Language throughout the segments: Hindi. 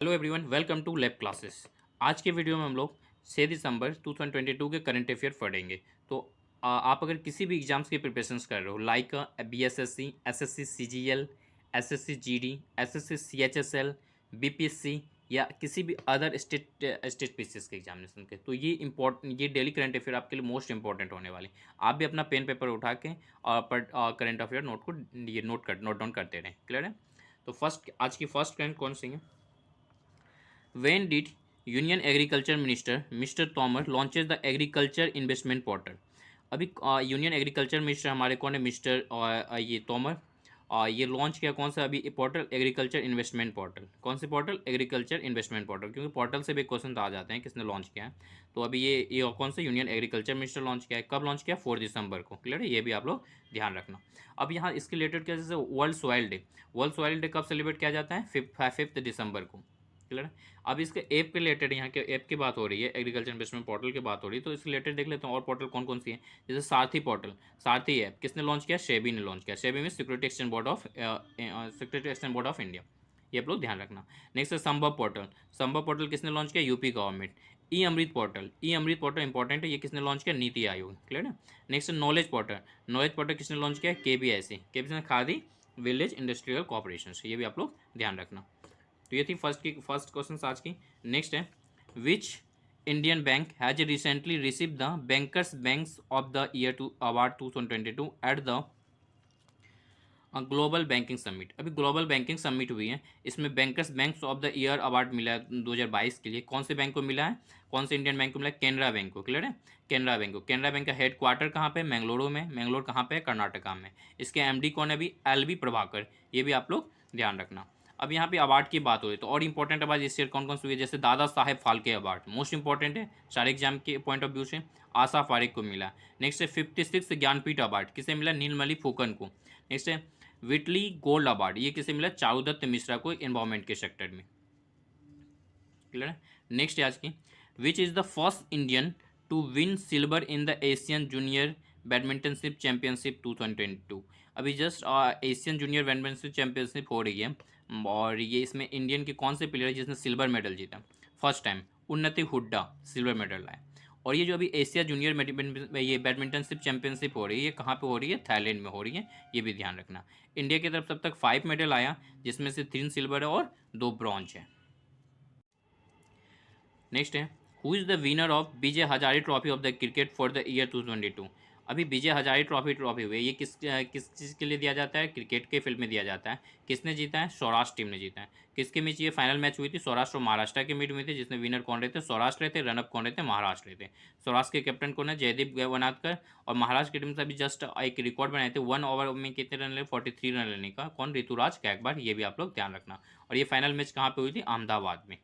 Hello everyone, welcome to lab classes. आज के वीडियो में हम लोग 6 दिसंबर 2022 के करंट अफेयर पढ़ेंगे। तो आप अगर किसी भी एग्जाम्स की प्रिपरेशंस कर रहे हो, like BSSC, SSC CGL, SSC GD, SSC CHSL, BPSC या किसी भी अदर स्टेट पीसीएस के एग्जामिनेशन के, तो ये डेली करंट अफेयर आपके लिए मोस्ट इंपॉर्टेंट होने वाले। आप भी अपना पेन पेपर उठा के करंट अफेयर नोट डाउन करते रहें। क्लियर है? तो आज की फर्स्ट करंट कौन सी है? When did Union Agriculture Minister Mr. Toomer launches the Agriculture Investment Portal? अभी यूनियन एग्रीकल्चर मिनिस्टर हमारे कौन है? मिस्टर ये तोमर। ये लॉन्च किया कौन सा? अभी पोर्टल एग्रीकल्चर इन्वेस्टमेंट पोर्टल। कौन से पोर्टल? एग्रीकल्चर इन्वेस्टमेंट पोर्टल, क्योंकि पोर्टल से भी क्वेश्चन आ जाते हैं किसने लॉन्च किया है। तो अभी ये कौन सा? यूनियन एग्रीकल्चर मिनिस्टर लॉन्च किया है। कब लॉन्च किया? 4 दिसंबर को। क्लियर है? ये भी आप लोग ध्यान रखना। अब यहाँ इसके रिलेटेड क्या, जैसे world soil day. World soil day कब सेलिब्रेट किया जाता है? 5 दिसंबर को। क्लियर है? अब इसके ऐप के रिलेटेड, यहाँ के ऐप की बात हो रही है, एग्रीकल्चर इन्वेस्टमेंट पोर्टल की बात हो रही है, तो इसके रिलेटेड देख लेते हैं और पोर्टल कौन कौन सी है। जैसे सारथी पोर्टल, सारथी ऐप किसने लॉन्च किया? सेबी ने लॉन्च किया। सेबी में security exchange board of India. ये आप लोग ध्यान रखना। नेक्स्ट है संभव पोर्टल। संभव पोर्टल किसने लॉन्च किया? UP government. E Amrit portal, e Amrit portal important है, ये किसने लॉन्च किया? नीति आयोग। क्लियर है? Next knowledge portal. Knowledge portal किसने लॉन्च किया? KBIC, KBIC Khadi village industrial corporation. ये भी आप लोग ध्यान रखना। तो ये थी फर्स्ट क्वेश्चन आज की। नेक्स्ट है, which Indian bank has recently receive the bankers banks of the year two award 2022 at the global banking summit. अभी ग्लोबल बैंकिंग समिट हुई है, इसमें bankers banks of the year award मिला है 2022 के लिए। कौन से बैंक को मिला है? कौन से इंडियन बैंक को मिला है? केनरा बैंक को। क्लियर है? केनरा बैंक को। केनरा बैंक का हेड क्वार्टर कहाँ पे? मैंगलोर में। मैंगलोर कहाँ पे है? कर्नाटका में। इसके एमडी कौन है? अभी एलबी प्रभाकर। ये भी आप लोग ध्यान रखना। अब यहाँ पे अवार्ड की बात हो रही है, तो और इंपॉर्टेंट अवार्ड इस ईयर कौन कौन से हुए? जैसे Dada Saheb Phalke award most important है सारे एग्जाम के पॉइंट ऑफ व्यू से। आशा फारिक को मिला। नेक्स्ट है 56 ज्ञानपीठ अवार्ड, किसे मिला? नीलमणि फुकन को। नेक्स्ट है विटली गोल्ड अवार्ड, ये किसे मिला? चारुदत्त मिश्रा को, एनवायरमेंट के सेक्टर में। क्लियर है? नेक्स्ट है आज की, which is the first Indian to win silver in the Asian junior badmintonship championship 2022। अभी just Asian junior badmintonship championship हो रही है, और ये इसमें इंडियन के कौन से प्लेयर है जिसने सिल्वर मेडल जीता? फर्स्ट टाइम उन्नति हुड्डा सिल्वर मेडल लाए। और ये जो अभी एशिया जूनियर ये बैडमिंटनशिप चैंपियनशिप हो रही है, ये कहाँ पे हो रही है? थाईलैंड में हो रही है। ये भी ध्यान रखना। इंडिया की तरफ तब तक 5 मेडल आया, जिसमें से 3 सिल्वर है और 2 ब्रॉन्ज है। नेक्स्ट है, who is the winner of Vijay Hazare trophy of the cricket for the year 2022। अभी विजय हजारे ट्रॉफी हुई है, ये किस चीज़ के लिए दिया जाता है? क्रिकेट के फील्ड में दिया जाता है। किसने जीता है? सौराष्ट्र टीम ने जीता है। किसके बीच ये फाइनल मैच हुई थी? सौराष्ट्र और महाराष्ट्र के मीट हुई थी, जिसमें विनर कौन रहते? सौराष्ट्र रहते। रनअप कौन रहते? महाराष्ट्र रहते। सौराष्ट्र के कैप्टन कौन है? जयदीप गवनाथकर। और महाराष्ट्र की टीम से अभी जस्ट एक रिकॉर्ड बनाए थे, 1 ओवर में कितने रन ले? 43 रन लेने का। कौन? ऋतुराज गायकवाड़। ये भी आप लोग ध्यान रखना। और ये फाइनल मैच कहाँ पे हुई थी? अहमदाबाद में।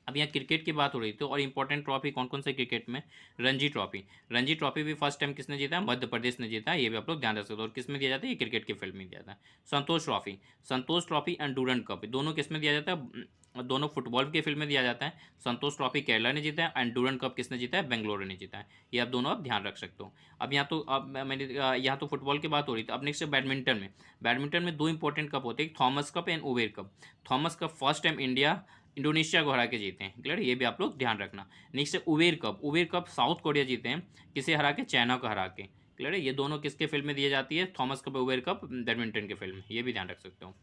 अब यहाँ क्रिकेट की बात हो रही थी, और इंपॉर्टेंट ट्रॉफी कौन कौन से क्रिकेट में? रणजी ट्रॉफी। रणजी ट्रॉफी भी फर्स्ट टाइम किसने जीता है? मध्य प्रदेश ने जीता है। ये भी आप लोग ध्यान रख सकते हो। और किस में दिया जाता है? ये क्रिकेट के फील्ड में दिया जाता है। Santosh trophy, Santosh trophy and Durand cup, दोनों किस में दिया जाता है? दोनों फुटबॉल के फील्ड में दिया जाता है। संतोष ट्रॉफी केरला ने जीता है, एंड डूरंड कप किसने जीता है? बेंगलोर ने जीता है। ये आप दोनों आप ध्यान रख सकते हो। अब यहाँ तो अब मैंने यहाँ तो फुटबॉल की बात हो रही थी। अब नेक्स्ट बैडमिंटन में। बैडमिंटन में 2 इंपॉर्टेंट कप होते हैं, Thomas cup and Uber cup. Thomas cup first time India Indonesia को हरा के जीते हैं। क्लियर? ये भी आप लोग ध्यान रखना। नेक्स्ट है Uber cup. Uber cup south Korea जीते हैं, किसे हरा के? चाइना को हरा के। क्लियर है? ये दोनों किसके फील्ड में दी जाती है? Thomas cup, Uber cup badminton के फील्ड में। ये भी ध्यान रख सकते हो।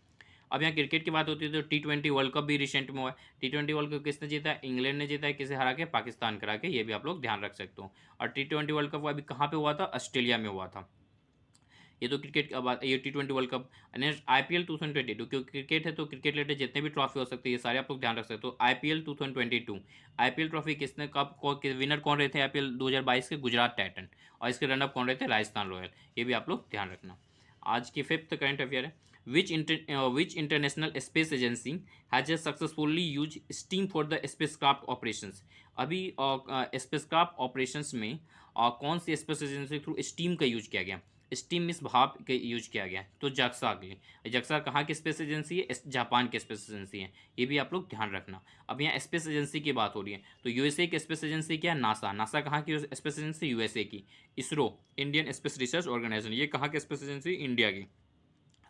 अब यहाँ क्रिकेट की बात होती है, तो T20 वर्ल्ड कप भी रिसेंट में हुआ है। T20 वर्ल्ड कप किसने जीता है? इंग्लैंड ने जीता है। किसे हरा के? पाकिस्तान करा के। ये भी आप लोग ध्यान रख सकते हो। और T20 वर्ल्ड कप अभी कहाँ पे हुआ था? ऑस्ट्रेलिया में हुआ था। ये तो क्रिकेट की बात, ये T20 world cup. Next IPL 2022, क्योंकि क्रिकेट है तो क्रिकेट रिलेटेड जितने भी ट्रॉफी हो सकती है ये सारे आप लोग ध्यान रख सकते हो। IPL 2022, आईपीएल ट्रॉफी किसने कब विनर कौन रहे थे? IPL 2022 के गुजरात टाइटन। और इसके रनअप कौन रहे थे? राजस्थान रॉयल। ये भी आप लोग ध्यान रखना। आज की फिफ्थ करंट अफेयर है, विच international space agency has successfully use steam for the spacecraft operations. अभी स्पेसक्राफ्ट ऑपरेशंस में कौन सी स्पेस एजेंसी थ्रू स्टीम का यूज किया गया? स्टीम मिस भाप का यूज किया गया। तो जक्सा के लिए। जक्सा कहाँ की स्पेस एजेंसी है? जापान की स्पेस एजेंसी है। ये भी आप लोग ध्यान रखना। अब यहाँ स्पेस एजेंसी की बात हो रही है, तो यूएसए की स्पेस एजेंसी क्या है? नासा। नासा कहाँ की स्पेस एजेंसी? यूएसए की। ISRO, Indian space research organisation, ये कहाँ की स्पेस एजेंसी? इंडिया की।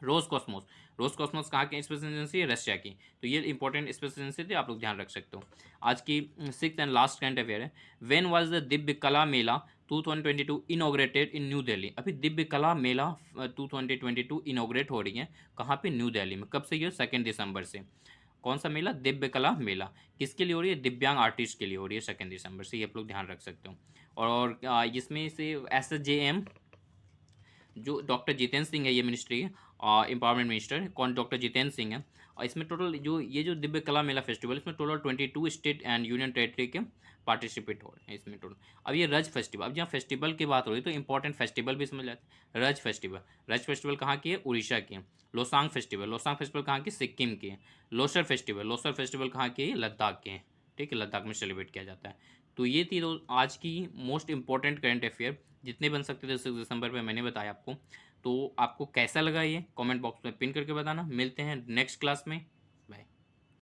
रोज कॉस्मोस कहाँ की स्पेस एजेंसी है? रशिया की। तो ये इंपॉर्टेंट स्पेस एजेंसी थी, आप लोग ध्यान रख सकते हो। आज की six and last current affair है, व्हेन वाज द दिव्य कला मेला 2022 इनॉग्रेटेड इन न्यू दिल्ली? अभी दिव्य कला मेला 2022 इनॉग्रेट हो रही है कहाँ पे? न्यू दिल्ली में। कब से? ये 2 दिसंबर से। कौन सा मेला? दिव्य कला मेला। किसके लिए हो रही है? दिव्यांग आर्टिस्ट के लिए हो रही है 2 दिसंबर से, ये आप लोग ध्यान रख सकते हो। और इसमें से SJM जो डॉक्टर जितेंद्र सिंह है, ये मिनिस्ट्री एम्पावरमेंट मिनिस्टर कौन? डॉक्टर जितेंद्र सिंह है। और इसमें टोटल जो ये जो दिव्य कला मेला फेस्टिवल, इसमें total 22 state and union territory के पार्टिसिपेट हो रहे हैं इसमें टोटल। अब ये रज फेस्टिवल, अब जहाँ फेस्टिवल की बात हो रही है तो इंपॉर्टेंट फेस्टिवल भी समझ लेते हैं। रज फेस्टिवल कहाँ की है? उड़ीसा की है। लोसांग फेस्टिवल कहाँ की? सिक्किम की है। लोसर फेस्टिवल कहाँ की है? लद्दाख के हैं। ठीक है, लद्दाख में सेलिब्रेट किया जाता है। तो ये थी आज की मोस्ट इंपॉर्टेंट करंट अफेयर, जितने बन सकते थे 6 दिसंबर पे मैंने बताया आपको। तो आपको कैसा लगा ये कमेंट बॉक्स में पिन करके बताना। मिलते हैं नेक्स्ट क्लास में।